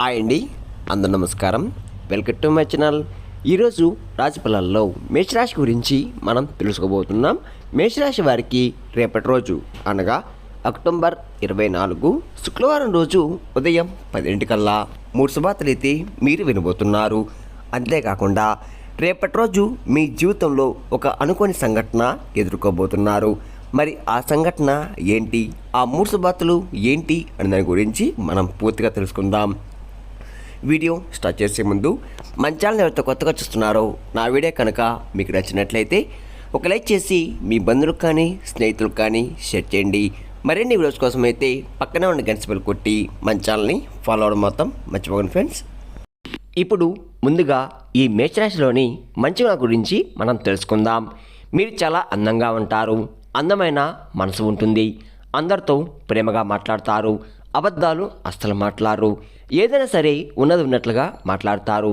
Hi అండి, అందరూ నమస్కారం. Welcome to my channel. ఈరోజు రాశిఫలాల్లో మేషరాశి గురించి మనం తెలుసుకోబోతున్నాం. మేషరాశి వారికి రేపటి రోజు అనగా అక్టోబర్ 24 శుక్రవారం రోజు ఉదయం 10 కల్లా 3 శుభార్తలు అయితే మీరు వినబోతున్నారు. అంతేకాకుండా రేపటి రోజు మీ జీవితంలో ఒక అనుకోని సంఘటన ఎదుర్కోబోతున్నారు. మరి ఆ సంఘటన ఏంటి, ఆ 3 శుభార్తలు ఏంటి అనే దాని గురించి మనం పూర్తిగా తెలుసుకుందాం. వీడియో స్టార్ట్ చేసే ముందు మన ఛానల్ ఎవరితో కొత్తగా చూస్తున్నారో నా వీడియో కనుక మీకు నచ్చినట్లయితే ఒక లైక్ చేసి మీ బంధువులకు కానీ స్నేహితులకు కానీ షేర్ చేయండి. మరిన్ని వీడియోస్ కోసం అయితే పక్కనే ఉన్న గంట సింబల్ కొట్టి మన ఛానల్ని ఫాలో అవడం మొత్తం మర్చిపోకండి ఫ్రెండ్స్. ఇప్పుడు ముందుగా ఈ మేషరాశిలోని మంచిగా గురించి మనం తెలుసుకుందాం. మీరు చాలా అందంగా ఉంటారు, అందమైన మనసు ఉంటుంది, అందరితో ప్రేమగా మాట్లాడతారు, అబద్ధాలు అస్సలు మాట్లాడరు, ఏదైనా సరే ఉన్నది ఉన్నట్లుగా మాట్లాడతారు.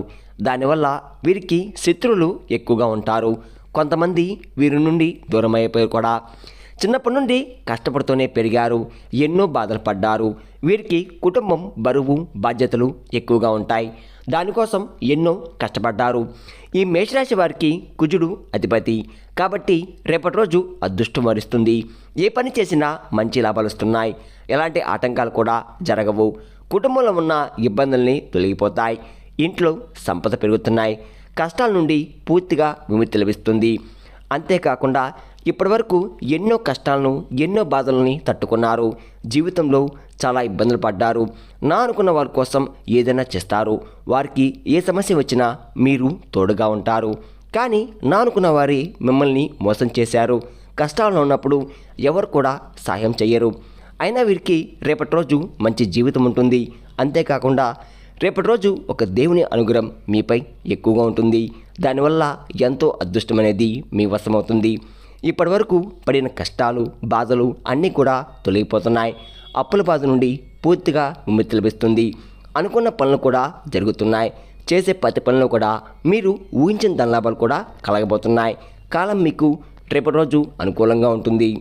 దానివల్ల వీరికి శత్రువులు ఎక్కువగా ఉంటారు. కొంతమంది వీరి నుండి దూరం అయిపోయారు కూడా. చిన్నప్పటి నుండి కష్టపడుతూనే పెరిగారు, ఎన్నో బాధలు పడ్డారు. వీరికి కుటుంబం బరువు బాధ్యతలు ఎక్కువగా ఉంటాయి. దానికోసం ఎన్నో కష్టపడ్డారు. ఈ మేషరాశి వారికి కుజుడు అధిపతి కాబట్టి రేపటి రోజు అదృష్టం వరిస్తుంది. ఏ పని చేసినా మంచి లాభాలు వస్తున్నాయి. ఎలాంటి ఆటంకాలు కూడా జరగవు. కుటుంబంలో ఉన్న ఇబ్బందుల్ని తొలగిపోతాయి. ఇంట్లో సంపద పెరుగుతున్నాయి. కష్టాల నుండి పూర్తిగా విముక్తి లభిస్తుంది. అంతేకాకుండా ఇప్పటివరకు ఎన్నో కష్టాలను ఎన్నో బాధలని తట్టుకున్నారు. జీవితంలో చాలా ఇబ్బందులు పడ్డారు. నా అనుకున్న వారి కోసం ఏదైనా చేస్తారు. వారికి ఏ సమస్య వచ్చినా మీరు తోడుగా ఉంటారు. కానీ నా అనుకున్న వారి మిమ్మల్ని మోసం చేశారు. కష్టాల్లో ఉన్నప్పుడు ఎవరు కూడా సహాయం చెయ్యరు. అయినా వీరికి రేపటి రోజు మంచి జీవితం ఉంటుంది. అంతేకాకుండా రేపటి రోజు ఒక దేవుని అనుగ్రహం మీపై ఎక్కువగా ఉంటుంది. దానివల్ల ఎంతో అదృష్టం అనేది మీ వశమవుతుంది. ఇప్పటి వరకు పడిన కష్టాలు బాధలు అన్నీ కూడా తొలగిపోతున్నాయి. అప్పుల బాధ నుండి పూర్తిగా విముక్తి లభిస్తుంది. అనుకున్న పనులు కూడా జరుగుతున్నాయి. చేసే ప్రతి పనులు కూడా మీరు ఊహించిన ధనలాభాలు కూడా కలగబోతున్నాయి. కాలం మీకు రేపటి రోజు అనుకూలంగా ఉంటుంది.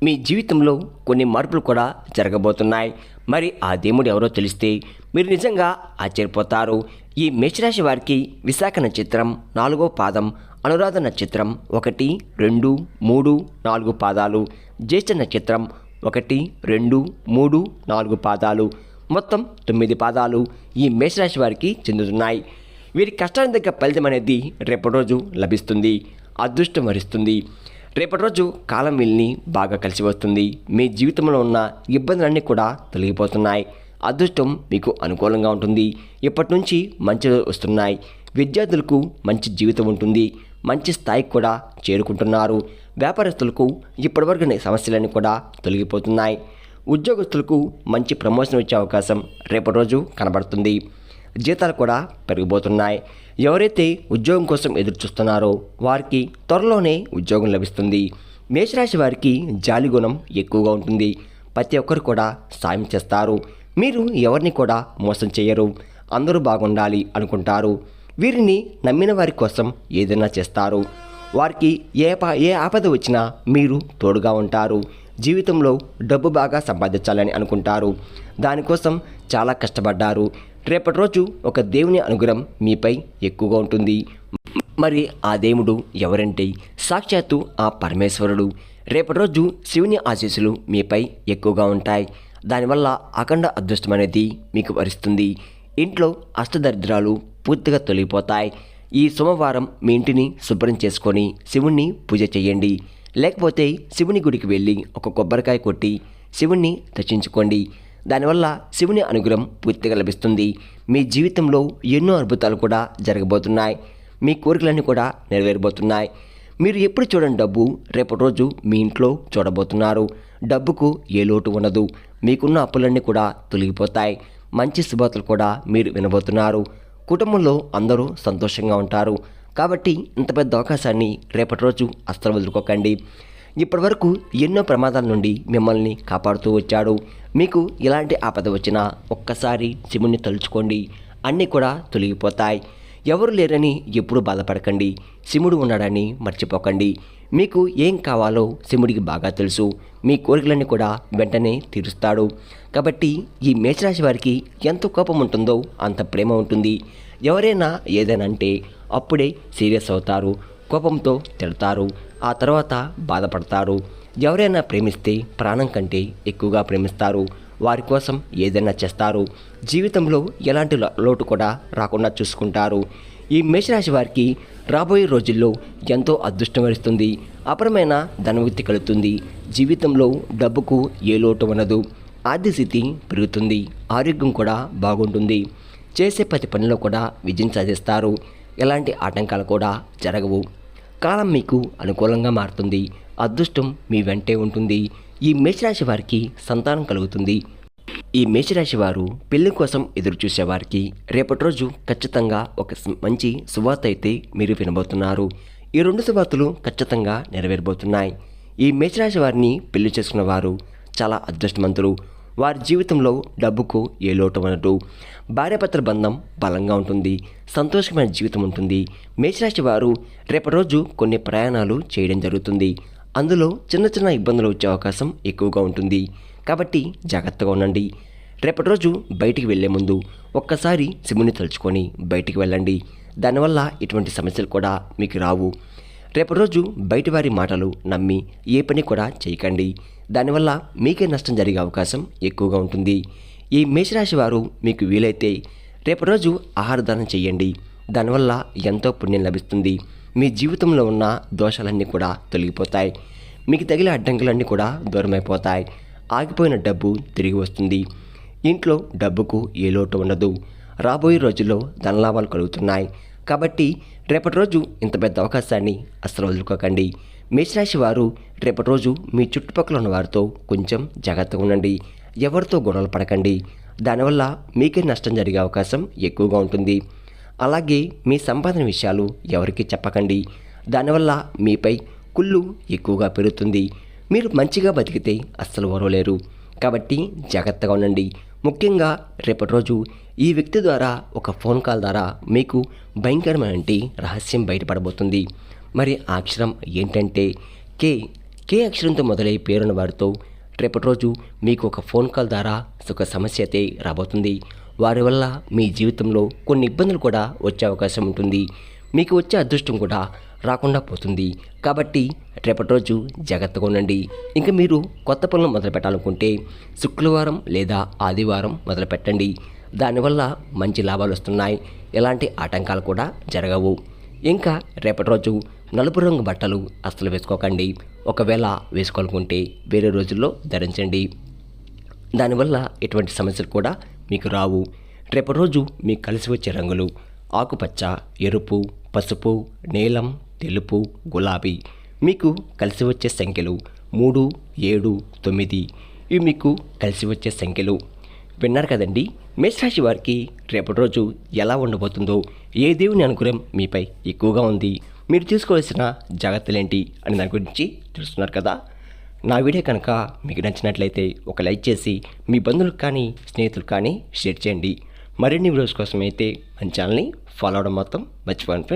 మీ జీవితంలో కొన్ని మార్పులు కూడా జరగబోతున్నాయి. మరి ఆ దేవుడు ఎవరో తెలిస్తే మీరు నిజంగా ఆశ్చర్యపోతారు. ఈ మేషరాశి వారికి విశాఖ నక్షత్రం 4వ పాదం, అనురాధ నక్షత్రం 1, 2, 3, 4 పాదాలు, జ్యేష్ఠ నక్షత్రం 1, 2, 3, 4 పాదాలు, మొత్తం 9 పాదాలు ఈ మేషరాశి వారికి చెందుతున్నాయి. వీరి కష్టానికి తగ్గ ఫలితం అనేది రేపటి రోజు లభిస్తుంది. అదృష్టం వరిస్తుంది. రేపటి రోజు కాలం వీళ్ళని బాగా కలిసి వస్తుంది. మీ జీవితంలో ఉన్న ఇబ్బందులన్నీ కూడా తొలగిపోతున్నాయి. అదృష్టం మీకు అనుకూలంగా ఉంటుంది. ఇప్పటి నుంచి మంచి వస్తున్నాయి. విద్యార్థులకు మంచి జీవితం ఉంటుంది. మంచి స్థాయికి కూడా చేరుకుంటున్నారు. వ్యాపారస్తులకు ఇప్పటివరకు సమస్యలన్నీ కూడా తొలగిపోతున్నాయి. ఉద్యోగస్తులకు మంచి ప్రమోషన్ వచ్చే అవకాశం రేపటి రోజు కనబడుతుంది. జీతాలు కూడా పెరిగిపోతున్నాయి. ఎవరైతే ఉద్యోగం కోసం ఎదురు చూస్తున్నారో వారికి త్వరలోనే ఉద్యోగం లభిస్తుంది. మేషరాశి వారికి జాలి గుణం ఎక్కువగా ఉంటుంది. ప్రతి ఒక్కరు కూడా సాయం చేస్తారు. మీరు ఎవరిని కూడా మోసం చేయరు. అందరూ బాగుండాలి అనుకుంటారు. వీరిని నమ్మిన వారి కోసం ఏదైనా చేస్తారు. వారికి ఏ ఆపద వచ్చినా మీరు తోడుగా ఉంటారు. జీవితంలో డబ్బు బాగా సంపాదించాలని అనుకుంటారు. దానికోసం చాలా కష్టపడ్డారు. రేపటి రోజు ఒక దేవుని అనుగ్రహం మీపై ఎక్కువగా ఉంటుంది. మరి ఆ దేవుడు ఎవరంటే సాక్షాత్తు ఆ పరమేశ్వరుడు. రేపటి రోజు శివుని ఆశీస్సులు మీపై ఎక్కువగా ఉంటాయి. దానివల్ల అఖండ అదృష్టం అనేది మీకు వరిస్తుంది. ఇంట్లో అష్టదరిద్రాలు పూర్తిగా తొలగిపోతాయి. ఈ సోమవారం మీ ఇంటిని శుభ్రం చేసుకొని శివుణ్ణి పూజ చేయండి. లేకపోతే శివుని గుడికి వెళ్ళి ఒక కొబ్బరికాయ కొట్టి శివుణ్ణి దర్శించుకోండి. దానివల్ల శివుని అనుగ్రహం పూర్తిగా లభిస్తుంది. మీ జీవితంలో ఎన్నో అద్భుతాలు కూడా జరగబోతున్నాయి. మీ కోరికలన్నీ కూడా నెరవేరబోతున్నాయి. మీరు ఎప్పుడు చూడండి డబ్బు రేపటి రోజు మీ ఇంట్లో చూడబోతున్నారు. డబ్బుకు ఏ లోటు ఉండదు. మీకున్న అప్పులన్నీ కూడా తొలగిపోతాయి. మంచి శుభార్తలు కూడా మీరు వినబోతున్నారు. కుటుంబంలో అందరూ సంతోషంగా ఉంటారు. కాబట్టి ఇంత పెద్ద అవకాశాన్ని రేపటి రోజు అస్సలు వదులుకోకండి. ఇప్పటివరకు ఎన్నో ప్రమాదాల నుండి మిమ్మల్ని కాపాడుతూ వచ్చాడు. మీకు ఎలాంటి ఆపద వచ్చినా ఒక్కసారి శివుణ్ణి తలుచుకోండి, అన్నీ కూడా తొలగిపోతాయి. ఎవరు లేరని ఎప్పుడూ బాధపడకండి. శివుడు ఉన్నాడని మర్చిపోకండి. మీకు ఏం కావాలో శివుడికి బాగా తెలుసు. మీ కోరికలన్నీ కూడా వెంటనే తీరుస్తాడు. కాబట్టి ఈ మేషరాశి వారికి ఎంత కోపం ఉంటుందో అంత ప్రేమ ఉంటుంది. ఎవరైనా ఏదైనా అంటే అప్పుడే సీరియస్ అవుతారు. కోపంతో తిడతారు. ఆ తర్వాత బాధపడతారు. ఎవరైనా ప్రేమిస్తే ప్రాణం కంటే ఎక్కువగా ప్రేమిస్తారు. వారి కోసం ఏదైనా చేస్తారు. జీవితంలో ఎలాంటి లోటు కూడా రాకుండా చూసుకుంటారు. ఈ మేషరాశి వారికి రాబోయే రోజుల్లో ఎంతో అదృష్టం వరిస్తుంది. అపరమైన ధనవృద్ధి కలుగుతుంది. జీవితంలో డబ్బుకు ఏ లోటు ఉండదు. ఆర్థిక స్థితి పెరుగుతుంది. ఆరోగ్యం కూడా బాగుంటుంది. చేసే ప్రతి పనిలో కూడా విజయం సాధిస్తారు. ఎలాంటి ఆటంకాలు కూడా జరగవు. కాలం మీకు అనుకూలంగా మారుతుంది. అదృష్టం మీ వెంటే ఉంటుంది. ఈ మేషరాశి వారికి సంతానం కలుగుతుంది. ఈ మేషరాశి వారు పెళ్లి కోసం ఎదురు చూసేవారికి రేపటి రోజు ఖచ్చితంగా ఒక మంచి శుభవార్త అయితే మీరు వినబోతున్నారు. ఈ 2 శుభవార్తలు ఖచ్చితంగా నెరవేరబోతున్నాయి. ఈ మేషరాశి వారిని పెళ్లి చేసుకున్న వారు చాలా అదృష్టవంతులు. వారి జీవితంలో డబ్బుకు ఏ లోటు ఉండదు. భార్యాభర్తల బంధం బలంగా ఉంటుంది. సంతోషమైన జీవితం ఉంటుంది. మేషరాశి వారు రేపటి రోజు కొన్ని ప్రయాణాలు చేయడం జరుగుతుంది. అందులో చిన్న చిన్న ఇబ్బందులు వచ్చే అవకాశం ఎక్కువగా ఉంటుంది. కాబట్టి జాగ్రత్తగా ఉండండి. రేపటి రోజు బయటికి వెళ్లే ముందు ఒక్కసారి శివుని తలుచుకొని బయటికి వెళ్ళండి. దానివల్ల ఎటువంటి సమస్యలు కూడా మీకు రావు. రేపటి రోజు బయటి వారి మాటలు నమ్మి ఏ పని కూడా చేయకండి. దానివల్ల మీకే నష్టం జరిగే అవకాశం ఎక్కువగా ఉంటుంది. ఈ మేషరాశి వారు మీకు వీలైతే రేపటి రోజు ఆహారదానం చేయండి. దానివల్ల ఎంతో పుణ్యం లభిస్తుంది. మీ జీవితంలో ఉన్న దోషాలన్నీ కూడా తొలగిపోతాయి. మీకు తగిలే అడ్డంకులన్నీ కూడా దూరమైపోతాయి. ఆగిపోయిన డబ్బు తిరిగి వస్తుంది. ఇంట్లో డబ్బుకు ఏ లోటు ఉండదు. రాబోయే రోజుల్లో ధనలాభాలు కలుగుతున్నాయి. కాబట్టి రేపటి రోజు ఇంత పెద్ద అవకాశాన్ని అస్సలు వదులుకోకండి. మేషరాశి వారు రేపటి రోజు మీ చుట్టుపక్కల ఉన్న వారితో కొంచెం జాగ్రత్తగా ఉండండి. ఎవరితో గొడవలు పడకండి. దానివల్ల మీకే నష్టం జరిగే అవకాశం ఎక్కువగా ఉంటుంది. అలాగే మీ సంపాదన విషయాలు ఎవరికీ చెప్పకండి. దానివల్ల మీపై కుళ్ళు ఎక్కువగా పెరుగుతుంది. మీరు మంచిగా బతికితే అస్సలు ఓర్వలేరు. కాబట్టి జాగ్రత్తగా ఉండండి. ముఖ్యంగా రేపటి రోజు ఈ వ్యక్తి ద్వారా ఒక ఫోన్ కాల్ ద్వారా మీకు భయంకరమైన రహస్యం బయటపడబోతుంది. మరి ఆ అక్షరం ఏంటంటే కే అక్షరంతో మొదలై పేరున్న వారితో రేపటి రోజు మీకు ఒక ఫోన్ కాల్ ద్వారా ఒక సమస్య అయితే రాబోతుంది. వారి వల్ల మీ జీవితంలో కొన్ని ఇబ్బందులు కూడా వచ్చే అవకాశం ఉంటుంది. మీకు వచ్చే అదృష్టం కూడా రాకుండా పోతుంది. కాబట్టి రేపటి రోజు జాగ్రత్తగా ఉండండి. ఇంకా మీరు కొత్త పనులు మొదలు పెట్టాలనుకుంటే శుక్రవారం లేదా ఆదివారం మొదలు పెట్టండి. దానివల్ల మంచి లాభాలు వస్తున్నాయి. ఎలాంటి ఆటంకాలు కూడా జరగవు. ఇంకా రేపటి రోజు నలుపు రంగు బట్టలు అస్సలు వేసుకోకండి. ఒకవేళ వేసుకోవాలనుకుంటే వేరే రోజుల్లో ధరించండి. దానివల్ల ఎటువంటి సమస్యలు కూడా మీకు రావు. రేపటి రోజు మీకు కలిసి వచ్చే రంగులు ఆకుపచ్చ, ఎరుపు, పసుపు, నీలం, తెలుపు, గులాబీ. మీకు కలిసి వచ్చే సంఖ్యలు 3, 7, 9. ఇవి మీకు కలిసి వచ్చే సంఖ్యలు. విన్నారు కదండి. మేషరాశి వారికి రేపటి రోజు ఎలా ఉండబోతుందో, ఏ దేవుని అనుగ్రహం మీపై ఎక్కువగా ఉంది, మీరు తీసుకోవాల్సిన జాగ్రత్తలేంటి అని దాని గురించి తెలుస్తున్నారు కదా. నా వీడియో కనుక మీకు నచ్చినట్లయితే ఒక లైక్ చేసి మీ బంధువులకు కానీ స్నేహితులకు కానీ షేర్ చేయండి. మరిన్ని వీడియోస్ కోసం అయితే మన ఛానల్ని ఫాలో అవడం మొత్తం మర్చిపోండి ఫ్రెండ్స్.